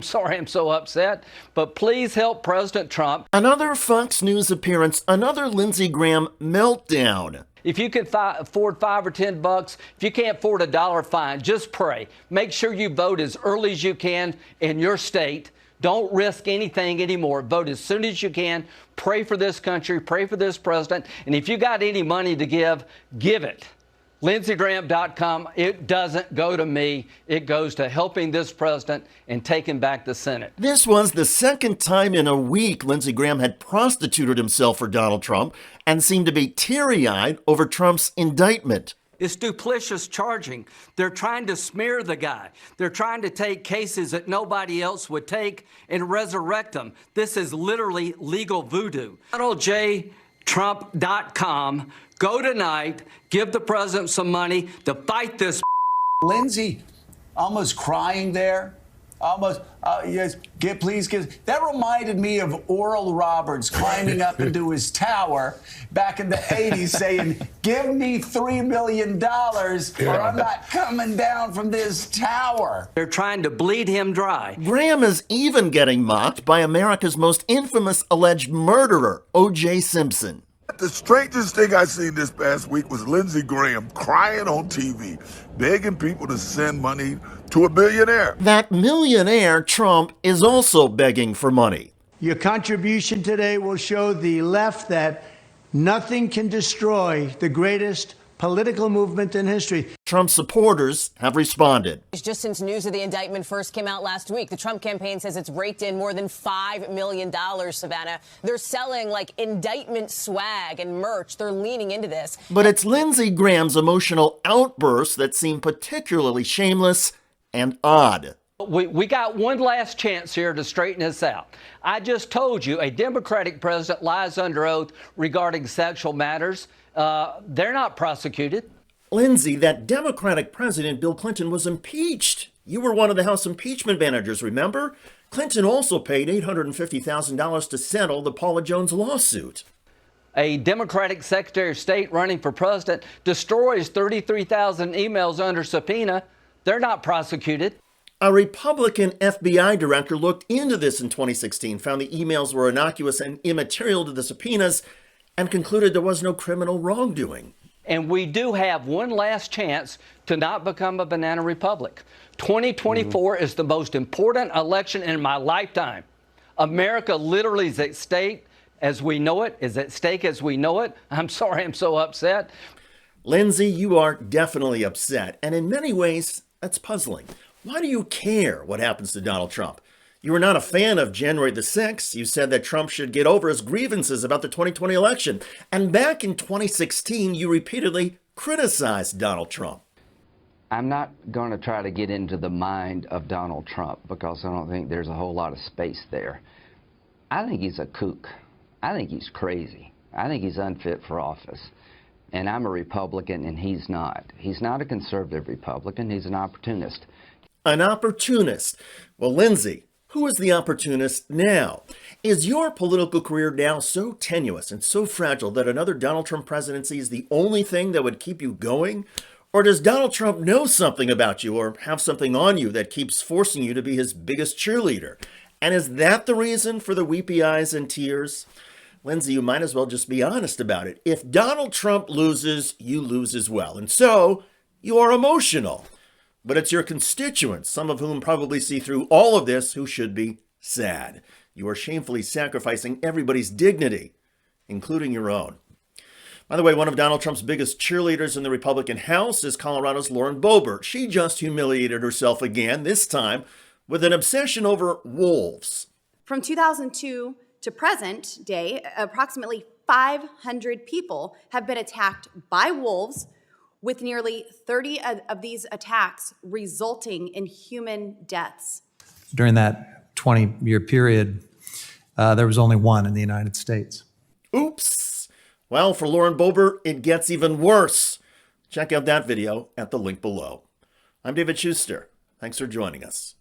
Sorry I'm so upset, but please help President Trump. Another Fox News appearance, another Lindsey Graham meltdown. If you can afford $5 or $10, if you can't afford $1, fine, just pray. Make sure you vote as early as you can in your state. Don't risk anything anymore. Vote as soon as you can. Pray for this country, pray for this president, and if you got any money to give, give it. LindseyGraham.com. It doesn't go to me. It goes to helping this president and taking back the Senate. This was the second time in a week Lindsey Graham had prostituted himself for Donald Trump and seemed to be teary-eyed over Trump's indictment. It's duplicitous charging. They're trying to smear the guy. They're trying to take cases that nobody else would take and resurrect them. This is literally legal voodoo. DonaldJTrump.com. Go tonight, give the president some money to fight this. Lindsey almost crying there. Almost, yes, please give. That reminded me of Oral Roberts climbing up into his tower back in the 80s saying, give me $3 million or I'm not coming down from this tower. They're trying to bleed him dry. Graham is even getting mocked by America's most infamous alleged murderer, O.J. Simpson. The strangest thing I seen this past week was Lindsey Graham crying on TV, begging people to send money to a billionaire. That millionaire, Trump, is also begging for money. Your contribution today will show the left that nothing can destroy the greatest political movement in history. Trump supporters have responded. Just since news of the indictment first came out last week, the Trump campaign says it's raked in more than $5 million, Savannah. They're selling like indictment swag and merch. They're leaning into this. But it's Lindsey Graham's emotional outbursts that seem particularly shameless and odd. We got one last chance here to straighten this out. I just told you a Democratic president lies under oath regarding sexual matters. They're not prosecuted. Lindsey, that Democratic president, Bill Clinton, was impeached. You were one of the House impeachment managers, remember? Clinton also paid $850,000 to settle the Paula Jones lawsuit. A Democratic Secretary of State running for president destroys 33,000 emails under subpoena. They're not prosecuted. A Republican FBI director looked into this in 2016, found the emails were innocuous and immaterial to the subpoenas, and concluded there was no criminal wrongdoing. And we do have one last chance to not become a banana republic. 2024 is the most important election in my lifetime. America literally is at stake as we know it, I'm sorry I'm so upset. Lindsey, you are definitely upset, and in many ways, that's puzzling. Why do you care what happens to Donald Trump? You were not a fan of January the 6th. You said that Trump should get over his grievances about the 2020 election. And back in 2016, you repeatedly criticized Donald Trump. I'm not going to try to get into the mind of Donald Trump because I don't think there's a whole lot of space there. I think he's a kook. I think he's crazy. I think he's unfit for office. And I'm a Republican and he's not. He's not a conservative Republican. He's an opportunist. An opportunist. Well, Lindsey, who is the opportunist now? Is your political career now so tenuous and so fragile that another Donald Trump presidency is the only thing that would keep you going? Or does Donald Trump know something about you or have something on you that keeps forcing you to be his biggest cheerleader? And is that the reason for the weepy eyes and tears? Lindsey, you might as well just be honest about it. If Donald Trump loses, you lose as well. And so you are emotional. But it's your constituents, some of whom probably see through all of this, who should be sad. You are shamefully sacrificing everybody's dignity, including your own. By the way, one of Donald Trump's biggest cheerleaders in the Republican House is Colorado's Lauren Boebert. She just humiliated herself again, this time with an obsession over wolves. From 2002 to present day, approximately 500 people have been attacked by wolves, with nearly 30 of these attacks resulting in human deaths. During that 20-year period, there was only one in the United States. Oops. Well, for Lauren Boebert, it gets even worse. Check out that video at the link below. I'm David Shuster. Thanks for joining us.